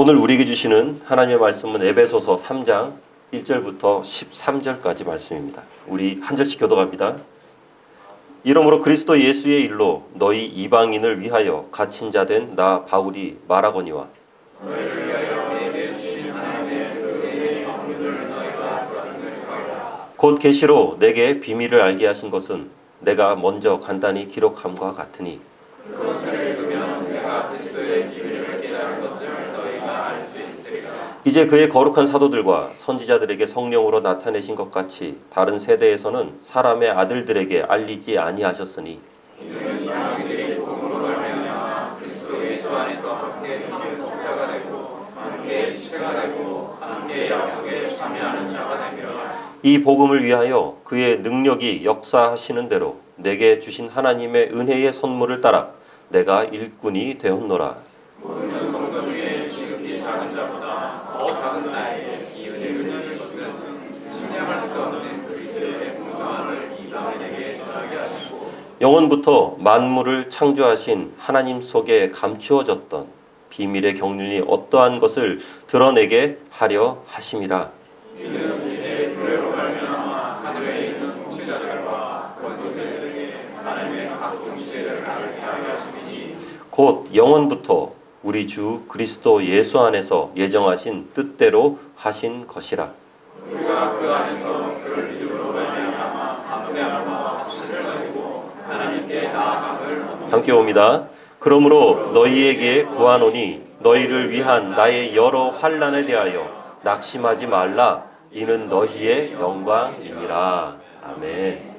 오늘 우리에게 주시는 하나님의 말씀은 에베소서 3장 1절부터 13절까지 말씀입니다. 우리 한 절씩 교독합니다. 이러므로 그리스도 예수의 일로 너희 이방인을 위하여 갇힌 자 된 나 바울이 말하거니와 곧 계시로 내게 비밀을 알게 하신 것은 내가 먼저 간단히 기록함과 같으니 이제 그의 거룩한 사도들과 선지자들에게 성령으로 나타내신 것 같이 다른 세대에서는 사람의 아들들에게 알리지 아니하셨으니 이 복음을 위하여 그의 능력이 역사하시는 대로 내게 주신 하나님의 은혜의 선물을 따라 내가 일꾼이 되었노라. 영원부터 만물을 창조하신 하나님 속에 감추어졌던 비밀의 경륜이 어떠한 것을 드러내게 하려 하심이라. 곧 영원부터 우리 주 그리스도 예수 안에서 예정하신 뜻대로 하신 것이라. 우리가 그 안에서 그를 믿음으로 말미암아 함께하고 신을 가지고 하나님께 나아감을 함께 옵니다. 그러므로 너희에게 구하노니 너희를 위한 나의 여러 환난에 대하여 낙심하지 말라. 이는 너희의 영광이니라. 아멘.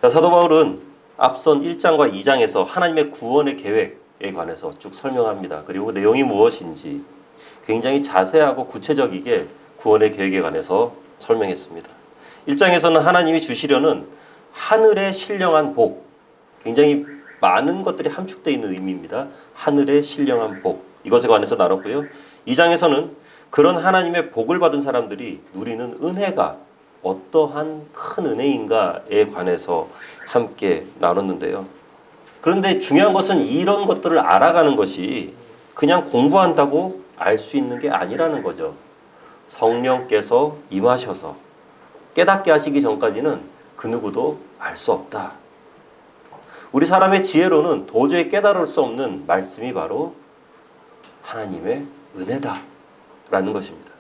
자, 사도 바울은 앞선 1장과 2장에서 하나님의 구원의 계획에 관해서 쭉 설명합니다. 그리고 내용이 무엇인지 굉장히 자세하고 구체적이게 구원의 계획에 관해서 설명했습니다. 1장에서는 하나님이 주시려는 하늘의 신령한 복, 굉장히 많은 것들이 함축되어 있는 의미입니다. 하늘의 신령한 복, 이것에 관해서 나눴고요. 2장에서는 그런 하나님의 복을 받은 사람들이 누리는 은혜가 어떠한 큰 은혜인가에 관해서 함께 나눴는데요. 그런데 중요한 것은 이런 것들을 알아가는 것이 그냥 공부한다고 알 수 있는 게 아니라는 거죠. 성령께서 임하셔서 깨닫게 하시기 전까지는 그 누구도 알 수 없다. 우리 사람의 지혜로는 도저히 깨달을 수 없는 말씀이 바로 하나님의 은혜다라는 것입니다.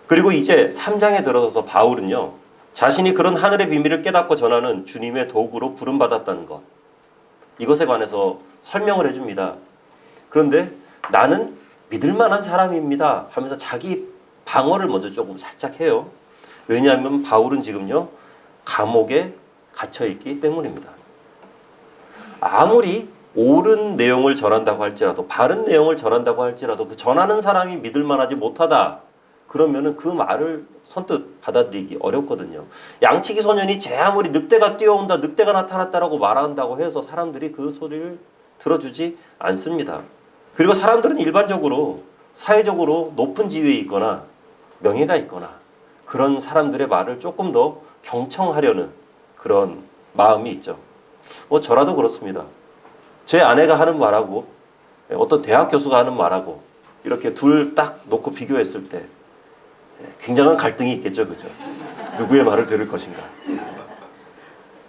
그리고 이제 3장에 들어서서 바울은요, 자신이 그런 하늘의 비밀을 깨닫고 전하는 주님의 도구로 부름받았다는 것, 이것에 관해서 설명을 해줍니다. 그런데 나는 믿을 만한 사람입니다 하면서 자기 방어를 먼저 조금 살짝 해요. 왜냐하면 바울은 지금요, 감옥에 갇혀있기 때문입니다. 아무리 옳은 내용을 전한다고 할지라도, 바른 내용을 전한다고 할지라도 그 전하는 사람이 믿을 만하지 못하다 그러면은 그 말을 선뜻 받아들이기 어렵거든요. 양치기 소년이 제 아무리 늑대가 뛰어온다, 늑대가 나타났다라고 말한다고 해서 사람들이 그 소리를 들어주지 않습니다. 그리고 사람들은 일반적으로 사회적으로 높은 지위에 있거나 명예가 있거나 그런 사람들의 말을 조금 더 경청하려는 그런 마음이 있죠. 저라도 그렇습니다. 제 아내가 하는 말하고 어떤 대학 교수가 하는 말하고 이렇게 둘 딱 놓고 비교했을 때 굉장한 갈등이 있겠죠, 그죠? 누구의 말을 들을 것인가?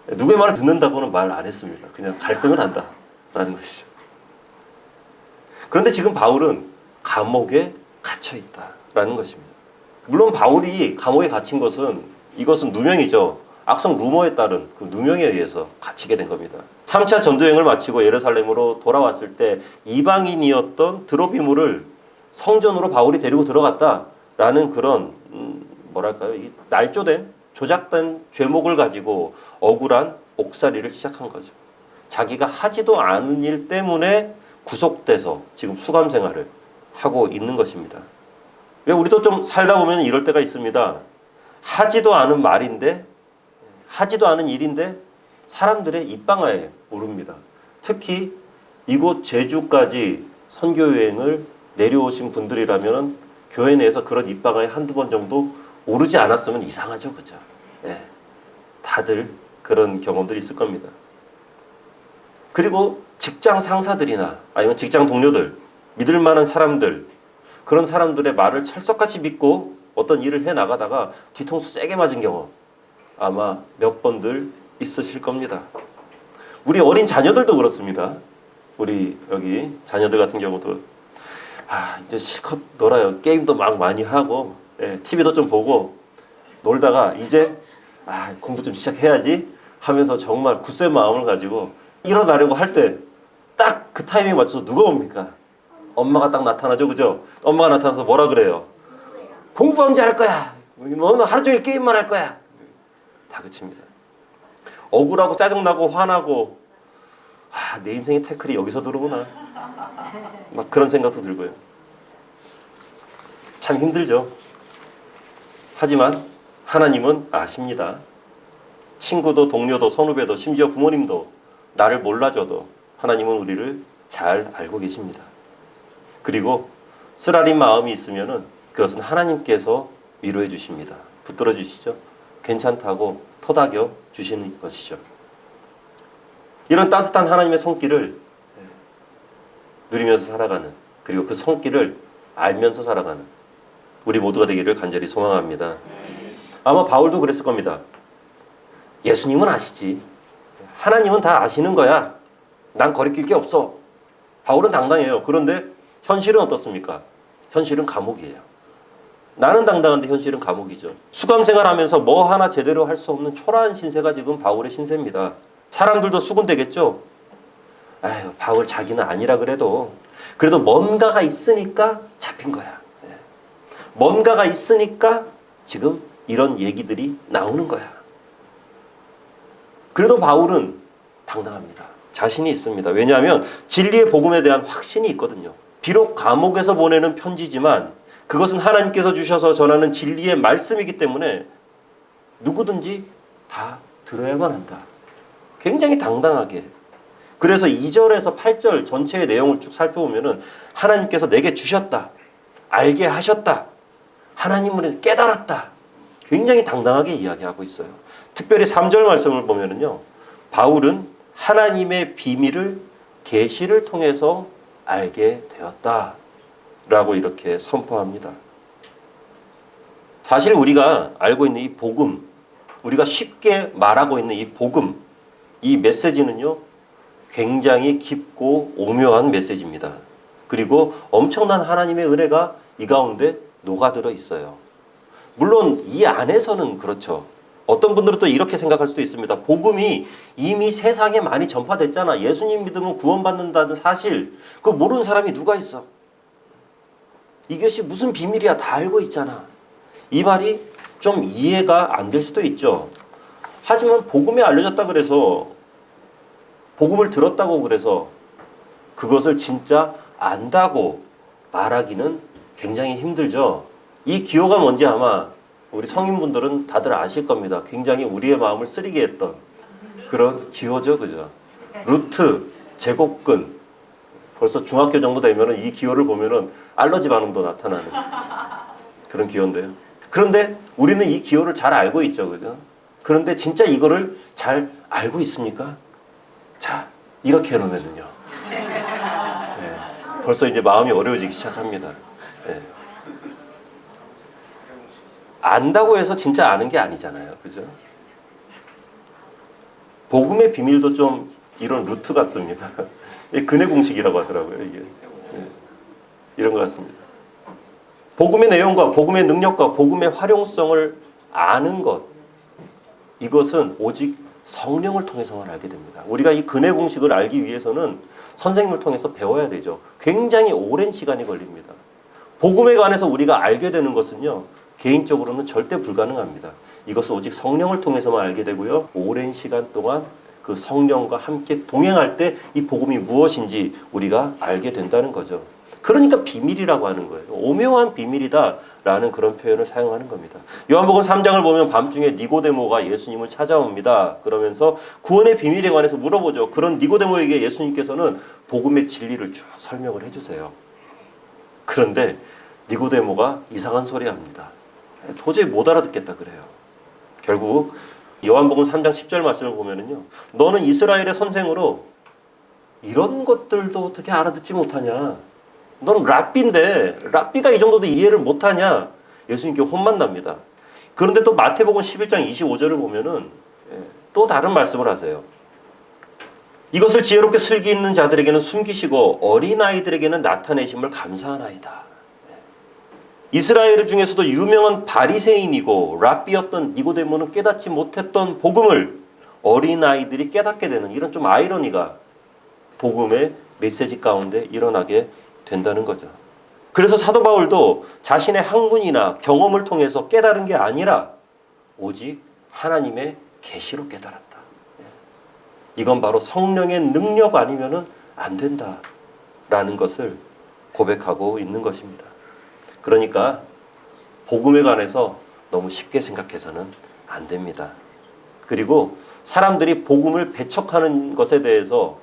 누구의 말을 듣는다고는 말 안 했습니다. 그냥 갈등을 한다라는 것이죠. 그런데 지금 바울은 감옥에 갇혀 있다라는 것입니다. 물론 바울이 감옥에 갇힌 것은 이것은 누명이죠. 악성 루머에 따른 그 누명에 의해서 갇히게 된 겁니다. 3차 전도여행을 마치고 예루살렘으로 돌아왔을 때 이방인이었던 드로피모를 성전으로 바울이 데리고 들어갔다라는 그런 뭐랄까요, 이 날조된 조작된 죄목을 가지고 억울한 옥살이를 시작한 거죠. 자기가 하지도 않은 일 때문에 구속돼서 지금 수감 생활을 하고 있는 것입니다. 왜 우리도 좀 살다 보면 이럴 때가 있습니다. 하지도 않은 말인데, 하지도 않은 일인데 사람들의 입방아에 오릅니다. 특히 이곳 제주까지 선교여행을 내려오신 분들이라면 교회 내에서 그런 입방아에 한두 번 정도 오르지 않았으면 이상하죠, 그죠? 예, 다들 그런 경험들이 있을 겁니다. 그리고 직장 상사들이나 아니면 직장 동료들, 믿을 만한 사람들, 그런 사람들의 말을 철석같이 믿고 어떤 일을 해 나가다가 뒤통수 세게 맞은 경험 아마 몇 번들 있으실 겁니다. 우리 어린 자녀들도 그렇습니다. 우리 여기 자녀들 같은 경우도 이제 실컷 놀아요. 게임도 막 많이 하고 TV도 좀 보고 놀다가 이제 공부 좀 시작해야지 하면서 정말 굳센 마음을 가지고 일어나려고 할 때 딱 그 타이밍에 맞춰서 누가 옵니까? 엄마가 딱 나타나죠, 그죠? 엄마가 나타나서 뭐라 그래요? 공부 언제 할 거야? 너는 하루 종일 게임만 할 거야. 다 그칩니다. 억울하고 짜증나고 화나고 내 인생의 태클이 여기서 들어오나 막 그런 생각도 들고요. 참 힘들죠. 하지만 하나님은 아십니다. 친구도 동료도 선후배도 심지어 부모님도 나를 몰라줘도 하나님은 우리를 잘 알고 계십니다. 그리고 쓰라린 마음이 있으면은 그것은 하나님께서 위로해 주십니다. 붙들어 주시죠. 괜찮다고 토닥여 주시는 것이죠. 이런 따뜻한 하나님의 손길을 누리면서 살아가는, 그리고 그 손길을 알면서 살아가는 우리 모두가 되기를 간절히 소망합니다. 아마 바울도 그랬을 겁니다. 예수님은 아시지. 하나님은 다 아시는 거야. 난 거리낄 게 없어. 바울은 당당해요. 그런데 현실은 어떻습니까? 현실은 감옥이에요. 나는 당당한데 현실은 감옥이죠. 수감생활하면서 뭐 하나 제대로 할 수 없는 초라한 신세가 지금 바울의 신세입니다. 사람들도 수군대겠죠. 바울 자기는 아니라 그래도 뭔가가 있으니까 잡힌 거야. 뭔가가 있으니까 지금 이런 얘기들이 나오는 거야. 그래도 바울은 당당합니다. 자신이 있습니다. 왜냐하면 진리의 복음에 대한 확신이 있거든요. 비록 감옥에서 보내는 편지지만 그것은 하나님께서 주셔서 전하는 진리의 말씀이기 때문에 누구든지 다 들어야만 한다. 굉장히 당당하게. 그래서 2절에서 8절 전체의 내용을 쭉 살펴보면은 하나님께서 내게 주셨다. 알게 하셨다. 하나님을 깨달았다. 굉장히 당당하게 이야기하고 있어요. 특별히 3절 말씀을 보면은요. 바울은 하나님의 비밀을 계시를 통해서 알게 되었다. 라고 이렇게 선포합니다. 사실 우리가 알고 있는 이 복음, 우리가 쉽게 말하고 있는 이 복음, 이 메시지는요, 굉장히 깊고 오묘한 메시지입니다. 그리고 엄청난 하나님의 은혜가 이 가운데 녹아들어 있어요. 물론 이 안에서는 그렇죠. 어떤 분들은 또 이렇게 생각할 수도 있습니다. 복음이 이미 세상에 많이 전파됐잖아. 예수님 믿으면 구원받는다는 사실, 그거 모르는 사람이 누가 있어? 이것이 무슨 비밀이야? 다 알고 있잖아. 이 말이 좀 이해가 안 될 수도 있죠. 하지만 복음이 알려졌다 그래서, 복음을 들었다고 그래서 그것을 진짜 안다고 말하기는 굉장히 힘들죠. 이 기호가 뭔지 아마 우리 성인분들은 다들 아실 겁니다. 굉장히 우리의 마음을 쓰리게 했던 그런 기호죠. 그죠? 루트, 제곱근. 벌써 중학교 정도 되면은 이 기호를 보면은 알러지 반응도 나타나는 그런 기호인데요. 그런데 우리는 이 기호를 잘 알고 있죠. 그죠? 그런데 진짜 이거를 잘 알고 있습니까? 자, 이렇게 해놓으면요. 벌써 이제 마음이 어려워지기 시작합니다. 안다고 해서 진짜 아는 게 아니잖아요. 그죠? 복음의 비밀도 좀 이런 루트 같습니다. 근해 공식이라고 하더라고요. 이게 이런 것 같습니다. 복음의 내용과 복음의 능력과 복음의 활용성을 아는 것, 이것은 오직 성령을 통해서만 알게 됩니다. 우리가 이 근해 공식을 알기 위해서는 선생님을 통해서 배워야 되죠. 굉장히 오랜 시간이 걸립니다. 복음에 관해서 우리가 알게 되는 것은요, 개인적으로는 절대 불가능합니다. 이것은 오직 성령을 통해서만 알게 되고요. 오랜 시간 동안 그 성령과 함께 동행할 때 이 복음이 무엇인지 우리가 알게 된다는 거죠. 그러니까 비밀이라고 하는 거예요. 오묘한 비밀이다라는 그런 표현을 사용하는 겁니다. 요한복음 3장을 보면 밤중에 니고데모가 예수님을 찾아옵니다. 그러면서 구원의 비밀에 관해서 물어보죠. 그런 니고데모에게 예수님께서는 복음의 진리를 쭉 설명을 해주세요. 그런데 니고데모가 이상한 소리 합니다. 도저히 못 알아듣겠다 그래요. 결국 요한복음 3장 10절 말씀을 보면은요, 너는 이스라엘의 선생으로 이런 것들도 어떻게 알아듣지 못하냐? 너는 랍비인데 랍비가 이 정도도 이해를 못하냐? 예수님께 혼만납니다. 그런데 또 마태복음 11장 25절을 보면은 또 다른 말씀을 하세요. 이것을 지혜롭게 슬기 있는 자들에게는 숨기시고 어린아이들에게는 나타내심을 감사하나이다. 이스라엘 중에서도 유명한 바리새인이고 랍비였던 니고데모는 깨닫지 못했던 복음을 어린아이들이 깨닫게 되는 이런 좀 아이러니가 복음의 메시지 가운데 일어나게 된다는 거죠. 그래서 사도 바울도 자신의 학문이나 경험을 통해서 깨달은 게 아니라 오직 하나님의 계시로 깨달았다. 이건 바로 성령의 능력 아니면은 안 된다라는 것을 고백하고 있는 것입니다. 그러니까 복음에 관해서 너무 쉽게 생각해서는 안 됩니다. 그리고 사람들이 복음을 배척하는 것에 대해서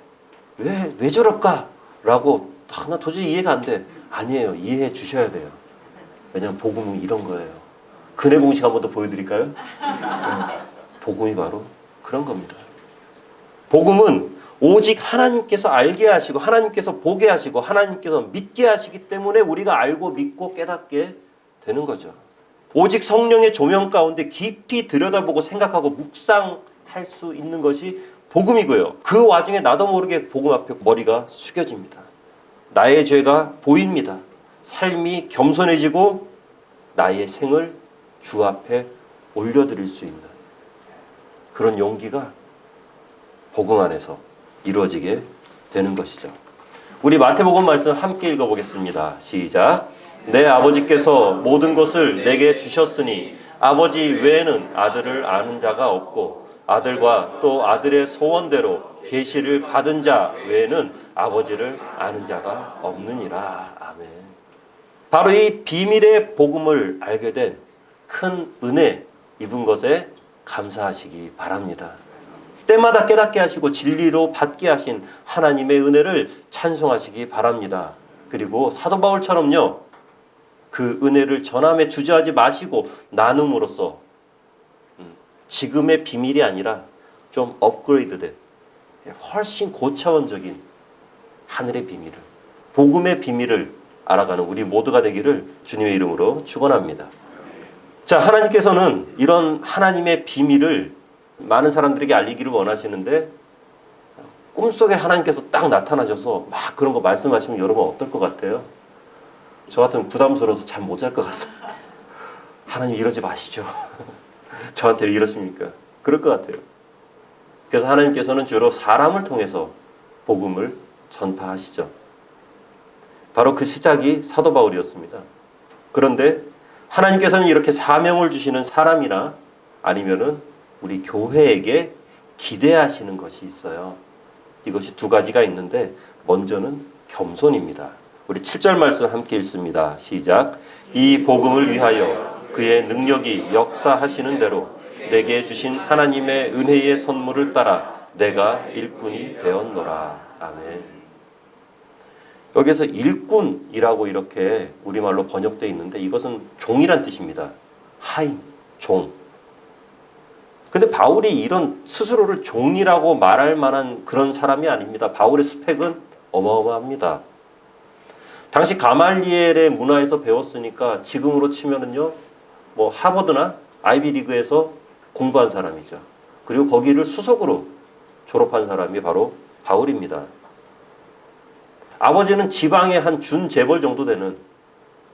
왜 저럴까? 라고 나 도저히 이해가 안 돼. 아니에요. 이해해 주셔야 돼요. 왜냐하면 복음은 이런 거예요. 근해 공식 한 번 더 보여드릴까요? 네. 복음이 바로 그런 겁니다. 복음은 오직 하나님께서 알게 하시고 하나님께서 보게 하시고 하나님께서 믿게 하시기 때문에 우리가 알고 믿고 깨닫게 되는 거죠. 오직 성령의 조명 가운데 깊이 들여다보고 생각하고 묵상할 수 있는 것이 복음이고요. 그 와중에 나도 모르게 복음 앞에 머리가 숙여집니다. 나의 죄가 보입니다. 삶이 겸손해지고 나의 생을 주 앞에 올려드릴 수 있는 그런 용기가 복음 안에서 이루어지게 되는 것이죠. 우리 마태복음 말씀 함께 읽어보겠습니다. 시작. 내 아버지께서 모든 것을 내게 주셨으니 아버지 외에는 아들을 아는 자가 없고 아들과 또 아들의 소원대로 계시를 받은 자 외에는 아버지를 아는 자가 없느니라. 아멘. 바로 이 비밀의 복음을 알게 된 큰 은혜 입은 것에 감사하시기 바랍니다. 때마다 깨닫게 하시고 진리로 받게 하신 하나님의 은혜를 찬송하시기 바랍니다. 그리고 사도 바울처럼요. 그 은혜를 전함에 주저하지 마시고 나눔으로써 지금의 비밀이 아니라 좀 업그레이드된 훨씬 고차원적인 하늘의 비밀을 복음의 비밀을 알아가는 우리 모두가 되기를 주님의 이름으로 축원합니다. 자, 하나님께서는 이런 하나님의 비밀을 많은 사람들에게 알리기를 원하시는데 꿈속에 하나님께서 딱 나타나셔서 막 그런 거 말씀하시면 여러분 어떨 것 같아요? 저 같으면 부담스러워서 잠 못 잘 것 같습니다. 하나님 이러지 마시죠. 저한테 왜 이러십니까? 그럴 것 같아요. 그래서 하나님께서는 주로 사람을 통해서 복음을 전파하시죠. 바로 그 시작이 사도 바울이었습니다. 그런데 하나님께서는 이렇게 사명을 주시는 사람이나 아니면은 우리 교회에게 기대하시는 것이 있어요. 이것이 두 가지가 있는데 먼저는 겸손입니다. 우리 7절 말씀 함께 읽습니다. 시작. 이 복음을 위하여 그의 능력이 역사하시는 대로 내게 주신 하나님의 은혜의 선물을 따라 내가 일꾼이 되었노라. 아멘. 여기서 일꾼이라고 이렇게 우리말로 번역되어 있는데 이것은 종이란 뜻입니다. 하인, 종. 근데 바울이 이런 스스로를 종이라고 말할 만한 그런 사람이 아닙니다. 바울의 스펙은 어마어마합니다. 당시 가말리엘의 문화에서 배웠으니까 지금으로 치면은요, 뭐 하버드나 아이비리그에서 공부한 사람이죠. 그리고 거기를 수석으로 졸업한 사람이 바로 바울입니다. 아버지는 지방의 한 준재벌 정도 되는,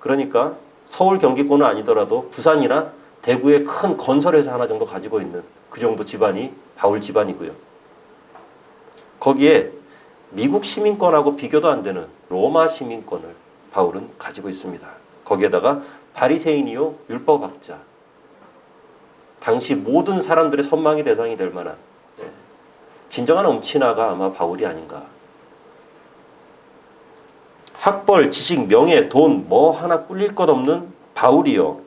그러니까 서울 경기권은 아니더라도 부산이나 대구의 큰 건설회사 하나 정도 가지고 있는 그 정도 집안이 바울 집안이고요. 거기에 미국 시민권하고 비교도 안 되는 로마 시민권을 바울은 가지고 있습니다. 거기에다가 바리새인이요 율법학자. 당시 모든 사람들의 선망의 대상이 될 만한 진정한 엄친아가 아마 바울이 아닌가. 학벌, 지식, 명예, 돈 뭐 하나 꿀릴 것 없는 바울이요.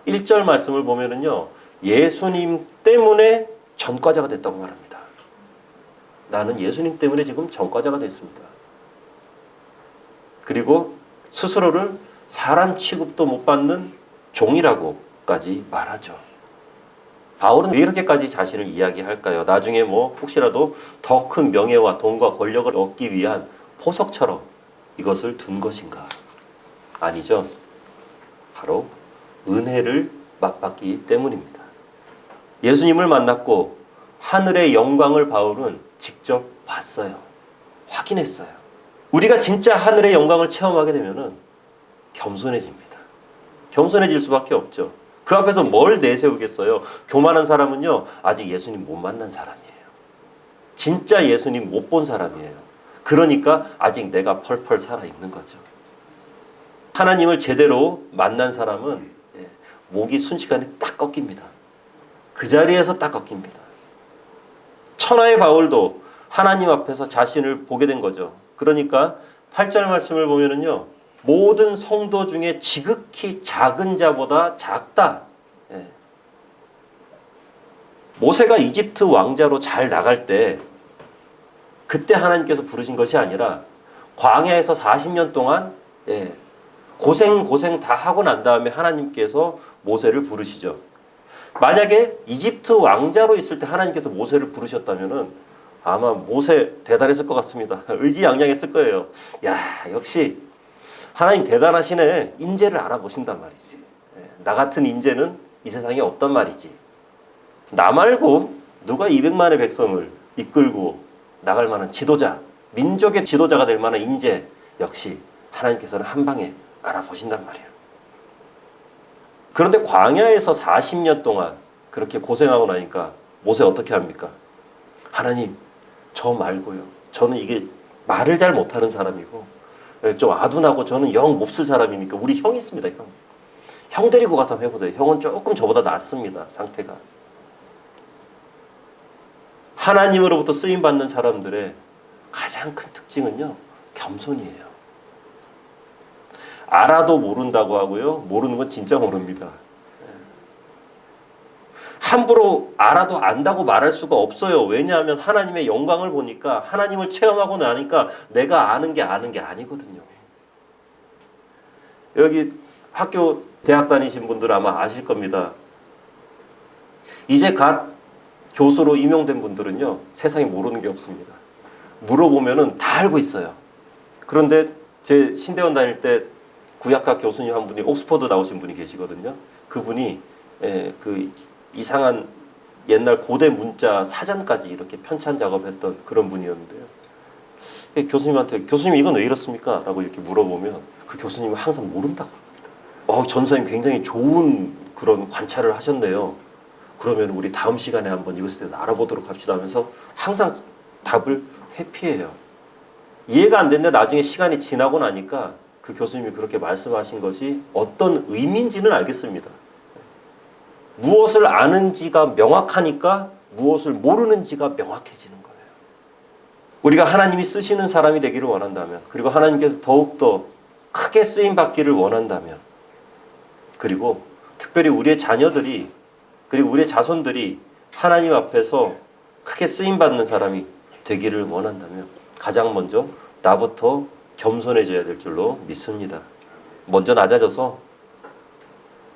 1절 말씀을 보면은요. 예수님 때문에 전과자가 됐다고 말합니다. 나는 예수님 때문에 지금 전과자가 됐습니다. 그리고 스스로를 사람 취급도 못 받는 종이라고까지 말하죠. 바울은 왜 이렇게까지 자신을 이야기할까요? 나중에 뭐 혹시라도 더 큰 명예와 돈과 권력을 얻기 위한 포석처럼 이것을 둔 것인가? 아니죠. 바로 은혜를 맛봤기 때문입니다. 예수님을 만났고 하늘의 영광을 바울은 직접 봤어요. 확인했어요. 우리가 진짜 하늘의 영광을 체험하게 되면은 겸손해집니다. 겸손해질 수밖에 없죠. 그 앞에서 뭘 내세우겠어요? 교만한 사람은요, 아직 예수님 못 만난 사람이에요. 진짜 예수님 못 본 사람이에요. 그러니까 아직 내가 펄펄 살아있는 거죠. 하나님을 제대로 만난 사람은 목이 순식간에 딱 꺾입니다. 그 자리에서 딱 꺾입니다. 천하의 바울도 하나님 앞에서 자신을 보게 된 거죠. 그러니까 8절 말씀을 보면은요, 모든 성도 중에 지극히 작은 자보다 작다. 모세가 이집트 왕자로 잘 나갈 때 그때 하나님께서 부르신 것이 아니라 광야에서 40년 동안 고생 다 하고 난 다음에 하나님께서 모세를 부르시죠. 만약에 이집트 왕자로 있을 때 하나님께서 모세를 부르셨다면은 아마 모세 대단했을 것 같습니다. 의기양양했을 거예요. 야, 역시 하나님 대단하시네. 인재를 알아보신단 말이지. 나 같은 인재는 이 세상에 없단 말이지. 나 말고 누가 200만의 백성을 이끌고 나갈 만한 지도자, 민족의 지도자가 될 만한 인재, 역시 하나님께서는 한 방에 알아보신단 말이에요. 그런데 광야에서 40년 동안 그렇게 고생하고 나니까 모세 어떻게 합니까? 하나님, 저 말고요. 저는 이게 말을 잘 못하는 사람이고 좀 아둔하고 저는 영 몹쓸 사람이니까 우리 형이 있습니다. 형. 형 데리고 가서 해보세요. 형은 조금 저보다 낫습니다. 상태가. 하나님으로부터 쓰임받는 사람들의 가장 큰 특징은요, 겸손이에요. 알아도 모른다고 하고요, 모르는 건 진짜 모릅니다. 함부로 알아도 안다고 말할 수가 없어요. 왜냐하면 하나님의 영광을 보니까, 하나님을 체험하고 나니까 내가 아는 게 아니거든요. 여기 학교, 대학 다니신 분들 아마 아실 겁니다. 이제 갓 교수로 임용된 분들은요, 세상에 모르는 게 없습니다. 물어보면은 다 알고 있어요. 그런데 제 신대원 다닐 때 구약학 교수님 한 분이 옥스퍼드 나오신 분이 계시거든요. 그분이 그 이상한 옛날 고대 문자 사전까지 이렇게 편찬 작업했던 그런 분이었는데요. 교수님한테 교수님 이건 왜 이렇습니까? 라고 이렇게 물어보면 그 교수님은 항상 모른다고 합니다. 전사님 굉장히 좋은 그런 관찰을 하셨네요. 그러면 우리 다음 시간에 한번 이것에 대해서 알아보도록 합시다 하면서 항상 답을 회피해요. 이해가 안 됐는데 나중에 시간이 지나고 나니까 그 교수님이 그렇게 말씀하신 것이 어떤 의미인지는 알겠습니다. 무엇을 아는지가 명확하니까 무엇을 모르는지가 명확해지는 거예요. 우리가 하나님이 쓰시는 사람이 되기를 원한다면, 그리고 하나님께서 더욱더 크게 쓰임받기를 원한다면, 그리고 특별히 우리의 자녀들이, 그리고 우리의 자손들이 하나님 앞에서 크게 쓰임받는 사람이 되기를 원한다면 가장 먼저 나부터 겸손해져야 될 줄로 믿습니다. 먼저 낮아져서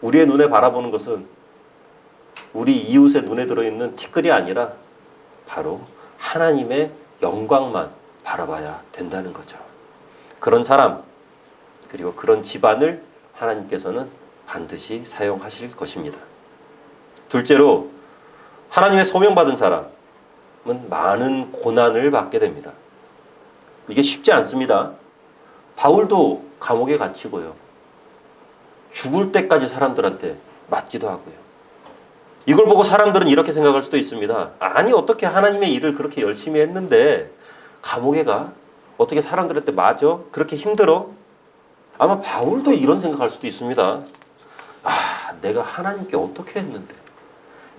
우리의 눈에 바라보는 것은 우리 이웃의 눈에 들어있는 티끌이 아니라 바로 하나님의 영광만 바라봐야 된다는 거죠. 그런 사람, 그리고 그런 집안을 하나님께서는 반드시 사용하실 것입니다. 둘째로, 하나님의 소명받은 사람은 많은 고난을 받게 됩니다. 이게 쉽지 않습니다. 바울도 감옥에 갇히고요. 죽을 때까지 사람들한테 맞기도 하고요. 이걸 보고 사람들은 이렇게 생각할 수도 있습니다. 아니, 어떻게 하나님의 일을 그렇게 열심히 했는데 감옥에 가? 어떻게 사람들한테 맞아? 그렇게 힘들어? 아마 바울도 이런 생각할 수도 있습니다. 내가 하나님께 어떻게 했는데?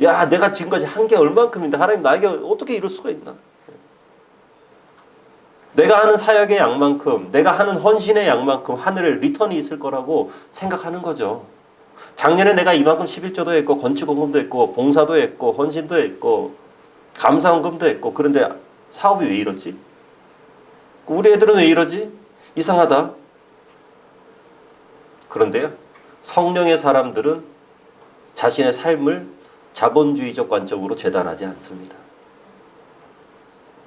야, 내가 지금까지 한 게 얼만큼인데 하나님 나에게 어떻게 이럴 수가 있나? 내가 하는 사역의 양만큼, 내가 하는 헌신의 양만큼 하늘에 리턴이 있을 거라고 생각하는 거죠. 작년에 내가 이만큼 11조도 했고, 건축원금도 했고, 봉사도 했고, 헌신도 했고, 감사원금도 했고, 그런데 사업이 왜 이러지? 우리 애들은 왜 이러지? 이상하다. 그런데요, 성령의 사람들은 자신의 삶을 자본주의적 관점으로 재단하지 않습니다.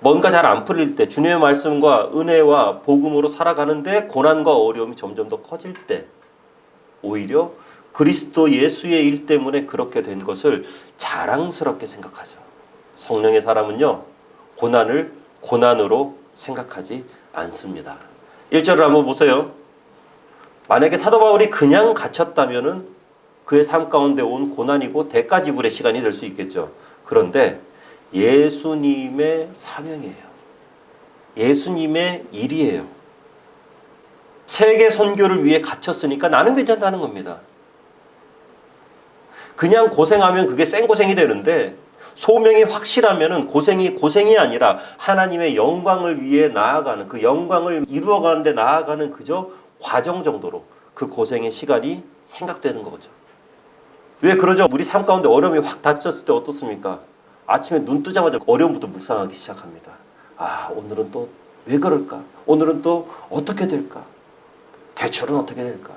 뭔가 잘 안 풀릴 때, 주님의 말씀과 은혜와 복음으로 살아가는데 고난과 어려움이 점점 더 커질 때, 오히려 그리스도 예수의 일 때문에 그렇게 된 것을 자랑스럽게 생각하죠. 성령의 사람은요, 고난을 고난으로 생각하지 않습니다. 1절을 한번 보세요. 만약에 사도 바울이 그냥 갇혔다면은 그의 삶 가운데 온 고난이고 대가 지불의 시간이 될 수 있겠죠. 그런데 예수님의 사명이에요. 예수님의 일이에요. 세계 선교를 위해 갇혔으니까 나는 괜찮다는 겁니다. 그냥 고생하면 그게 생고생이 되는데 소명이 확실하면은 고생이 아니라 하나님의 영광을 위해 나아가는, 그 영광을 이루어가는데 나아가는 그저 과정 정도로 그 고생의 시간이 생각되는 거죠. 왜 그러죠? 우리 삶 가운데 어려움이 확 닥쳤을 때 어떻습니까? 아침에 눈 뜨자마자 어려움부터 묵상하기 시작합니다. 아, 오늘은 또 왜 그럴까? 오늘은 또 어떻게 될까? 대출은 어떻게 될까?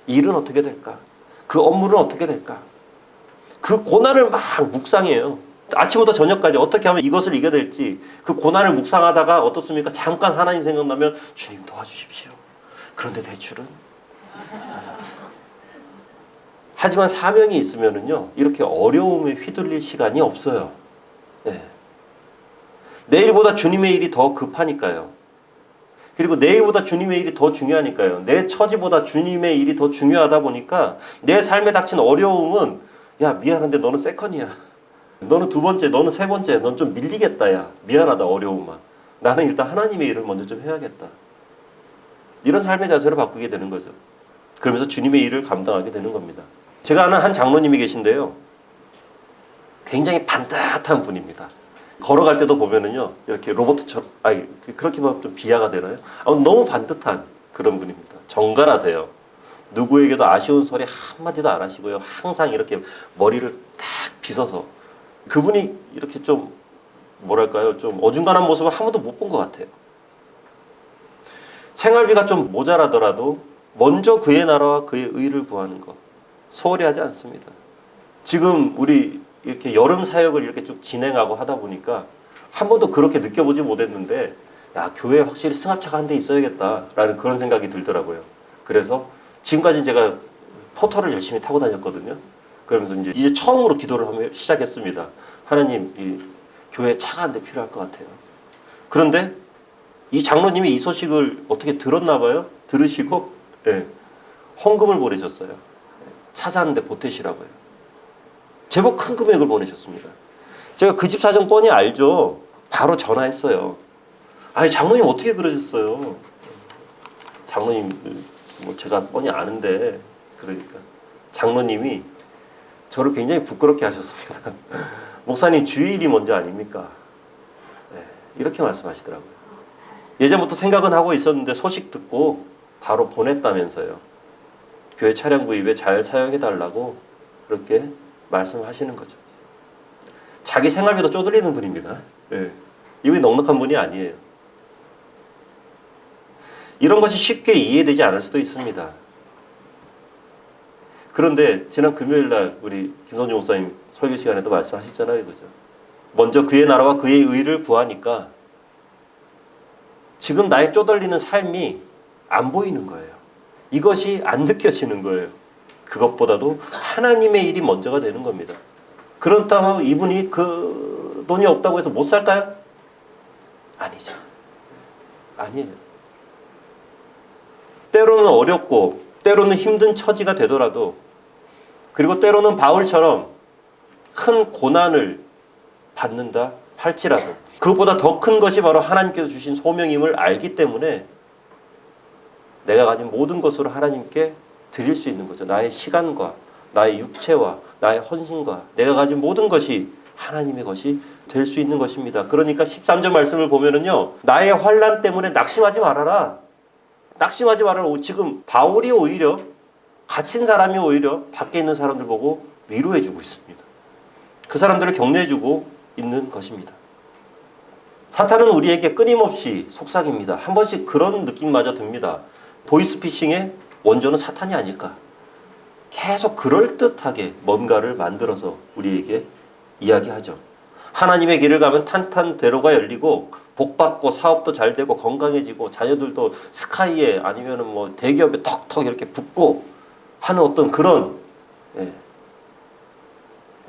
일은 어떻게 될까? 그 업무는 어떻게 될까? 그 고난을 막 묵상해요. 아침부터 저녁까지 어떻게 하면 이것을 이겨낼지 그 고난을 묵상하다가 어떻습니까? 잠깐 하나님 생각나면 주님 도와주십시오. 그런데 대출은? 하지만 사명이 있으면은요, 이렇게 어려움에 휘둘릴 시간이 없어요. 네. 내일보다 주님의 일이 더 급하니까요. 그리고 내일보다 주님의 일이 더 중요하니까요. 내 처지보다 주님의 일이 더 중요하다 보니까 내 삶에 닥친 어려움은 야, 미안한데 너는 세컨이야. 너는 두 번째, 너는 세 번째, 넌 좀 밀리겠다. 야, 미안하다, 어려움만. 나는 일단 하나님의 일을 먼저 좀 해야겠다. 이런 삶의 자세로 바꾸게 되는 거죠. 그러면서 주님의 일을 감당하게 되는 겁니다. 제가 아는 한 장로님이 계신데요. 굉장히 반듯한 분입니다. 걸어갈 때도 보면은요, 이렇게 로봇처럼, 그렇게 보면 좀 비하가 되나요? 너무 반듯한 그런 분입니다. 정갈하세요. 누구에게도 아쉬운 소리 한마디도 안 하시고요. 항상 이렇게 머리를 딱 빗어서. 그분이 이렇게 좀, 뭐랄까요, 좀 어중간한 모습을 한 번도 못 본 것 같아요. 생활비가 좀 모자라더라도 먼저 그의 나라와 그의 의를 구하는 것. 소홀히 하지 않습니다. 지금 우리 이렇게 여름 사역을 이렇게 쭉 진행하고 하다 보니까 한 번도 그렇게 느껴보지 못했는데, 야, 교회에 확실히 승합차가 한 대 있어야겠다라는 그런 생각이 들더라고요. 그래서 지금까지 제가 포터를 열심히 타고 다녔거든요. 그러면서 이제 처음으로 기도를 하며 시작했습니다. 하나님, 이 교회에 차가 한 대 필요할 것 같아요. 그런데 이 장로님이 이 소식을 어떻게 들었나 봐요. 들으시고 헌금을 보내셨어요. 차 사는데 보태시라고요. 제법 큰 금액을 보내셨습니다. 제가 그 집 사정 뻔히 알죠. 바로 전화했어요. 아니, 장로님 어떻게 그러셨어요? 장로님, 뭐 제가 뻔히 아는데. 그러니까 장로님이 저를 굉장히 부끄럽게 하셨습니다. 목사님, 주의 일이 먼저 아닙니까? 이렇게 말씀하시더라고요. 예전부터 생각은 하고 있었는데 소식 듣고 바로 보냈다면서요. 교회 차량 구입에 잘 사용해달라고 그렇게 말씀하시는 거죠. 자기 생활비도 쪼들리는 분입니다. 이분이 넉넉한 분이 아니에요. 이런 것이 쉽게 이해되지 않을 수도 있습니다. 그런데 지난 금요일 날 우리 김선주 목사님 설교 시간에도 말씀하셨잖아요. 그죠? 먼저 그의 나라와 그의 의를 구하니까 지금 나의 쪼들리는 삶이 안 보이는 거예요. 이것이 안 느껴지는 거예요. 그것보다도 하나님의 일이 먼저가 되는 겁니다. 그렇다면 이분이 그 돈이 없다고 해서 못 살까요? 아니죠. 아니에요. 때로는 어렵고 때로는 힘든 처지가 되더라도, 그리고 때로는 바울처럼 큰 고난을 받는다 할지라도 그것보다 더 큰 것이 바로 하나님께서 주신 소명임을 알기 때문에 내가 가진 모든 것으로 하나님께 드릴 수 있는 거죠. 나의 시간과 나의 육체와 나의 헌신과 내가 가진 모든 것이 하나님의 것이 될 수 있는 것입니다. 그러니까 13절 말씀을 보면은요, 나의 환난 때문에 낙심하지 말아라. 낙심하지 말아라. 지금 바울이 오히려, 갇힌 사람이 오히려 밖에 있는 사람들 보고 위로해주고 있습니다. 그 사람들을 격려해주고 있는 것입니다. 사탄은 우리에게 끊임없이 속삭입니다. 한 번씩 그런 느낌마저 듭니다. 보이스피싱의 원조는 사탄이 아닐까. 계속 그럴듯하게 뭔가를 만들어서 우리에게 이야기하죠. 하나님의 길을 가면 탄탄대로가 열리고 복받고 사업도 잘 되고 건강해지고 자녀들도 스카이에 아니면은 뭐 대기업에 턱턱 이렇게 붙고 하는 어떤 그런, 예.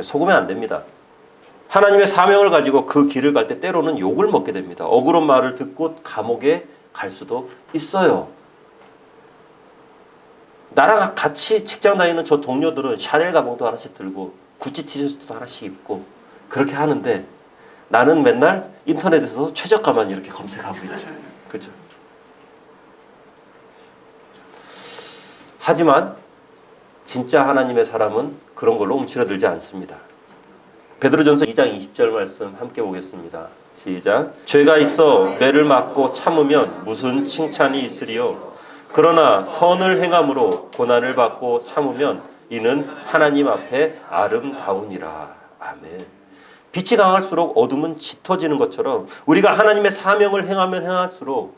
속으면 안 됩니다. 하나님의 사명을 가지고 그 길을 갈 때 때로는 욕을 먹게 됩니다. 억울한 말을 듣고 감옥에 갈 수도 있어요. 나랑 같이 직장 다니는 저 동료들은 샤넬 가방도 하나씩 들고 구찌 티셔츠도 하나씩 입고 그렇게 하는데 나는 맨날 인터넷에서 최저가만 이렇게 검색하고 있죠. 그죠? 하지만 진짜 하나님의 사람은 그런 걸로 움츠러들지 않습니다. 베드로전서 2장 20절 말씀 함께 보겠습니다. 시작. 죄가 있어 매를 맞고 참으면 무슨 칭찬이 있으리요. 그러나 선을 행함으로 고난을 받고 참으면 이는 하나님 앞에 아름다우니라. 아멘. 빛이 강할수록 어둠은 짙어지는 것처럼 우리가 하나님의 사명을 행하면 행할수록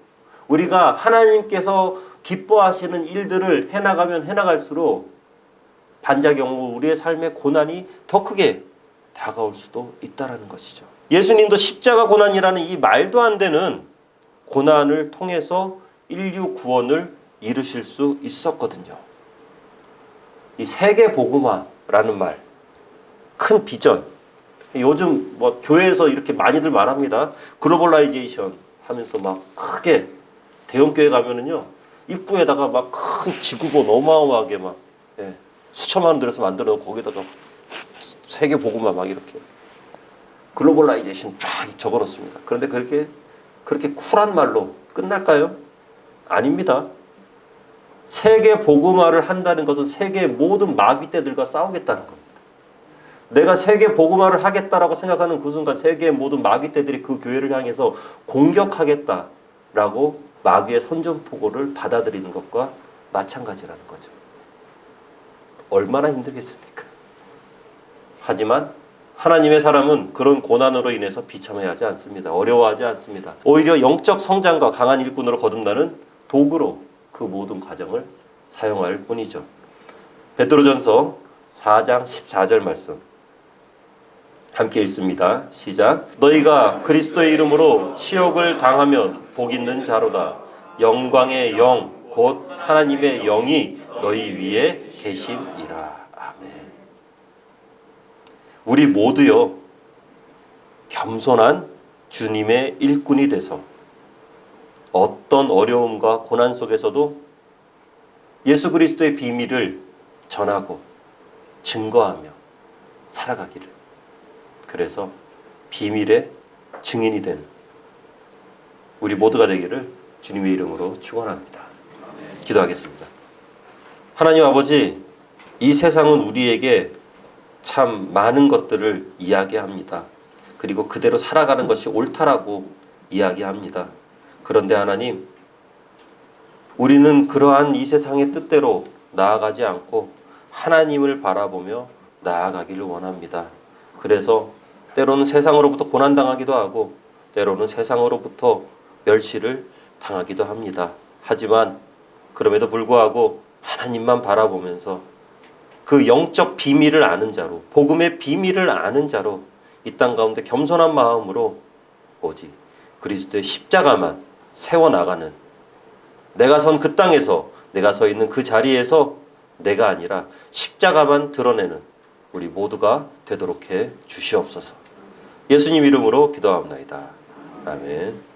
우리가 하나님께서 기뻐하시는 일들을 해나가면 해나갈수록 반작용으로 우리의 삶의 고난이 더 크게 다가올 수도 있다는 것이죠. 예수님도 십자가 고난이라는 이 말도 안 되는 고난을 통해서 인류 구원을 이루실 수 있었거든요. 이 세계 복음화라는 말, 큰 비전. 요즘 뭐 교회에서 이렇게 많이들 말합니다. 글로벌라이제이션 하면서 막 크게 대형 교회 가면은요 입구에다가 막 큰 지구본 어마어마하게 막 수천만 원 들여서 만들어 놓고 거기다가 세계 복음화 막 이렇게 글로벌라이제이션 쫙 적어놓습니다. 그런데 그렇게 쿨한 말로 끝날까요? 아닙니다. 세계 복음화를 한다는 것은 세계의 모든 마귀떼들과 싸우겠다는 겁니다. 내가 세계 복음화를 하겠다라고 생각하는 그 순간 세계의 모든 마귀떼들이 그 교회를 향해서 공격하겠다라고 마귀의 선전포고를 받아들이는 것과 마찬가지라는 거죠. 얼마나 힘들겠습니까? 하지만 하나님의 사람은 그런 고난으로 인해서 비참해하지 않습니다. 어려워하지 않습니다. 오히려 영적 성장과 강한 일꾼으로 거듭나는 도구로 그 모든 과정을 사용할 뿐이죠. 베드로전서 4장 14절 말씀 함께 읽습니다. 시작. 너희가 그리스도의 이름으로 치욕을 당하면 복 있는 자로다. 영광의 영 곧 하나님의 영이 너희 위에 계심이라. 아멘. 우리 모두요 겸손한 주님의 일꾼이 돼서 어떤 어려움과 고난 속에서도 예수 그리스도의 비밀을 전하고 증거하며 살아가기를, 그래서 비밀의 증인이 되는 우리 모두가 되기를 주님의 이름으로 축원합니다. 기도하겠습니다. 하나님 아버지, 이 세상은 우리에게 참 많은 것들을 이야기합니다. 그리고 그대로 살아가는 것이 옳다라고 이야기합니다. 그런데 하나님, 우리는 그러한 이 세상의 뜻대로 나아가지 않고 하나님을 바라보며 나아가기를 원합니다. 그래서 때로는 세상으로부터 고난당하기도 하고 때로는 세상으로부터 멸시를 당하기도 합니다. 하지만 그럼에도 불구하고 하나님만 바라보면서 그 영적 비밀을 아는 자로, 복음의 비밀을 아는 자로 이 땅 가운데 겸손한 마음으로 오직 그리스도의 십자가만 세워나가는, 내가 선 그 땅에서, 내가 서 있는 그 자리에서 내가 아니라 십자가만 드러내는 우리 모두가 되도록 해 주시옵소서. 예수님 이름으로 기도하옵나이다. 아멘.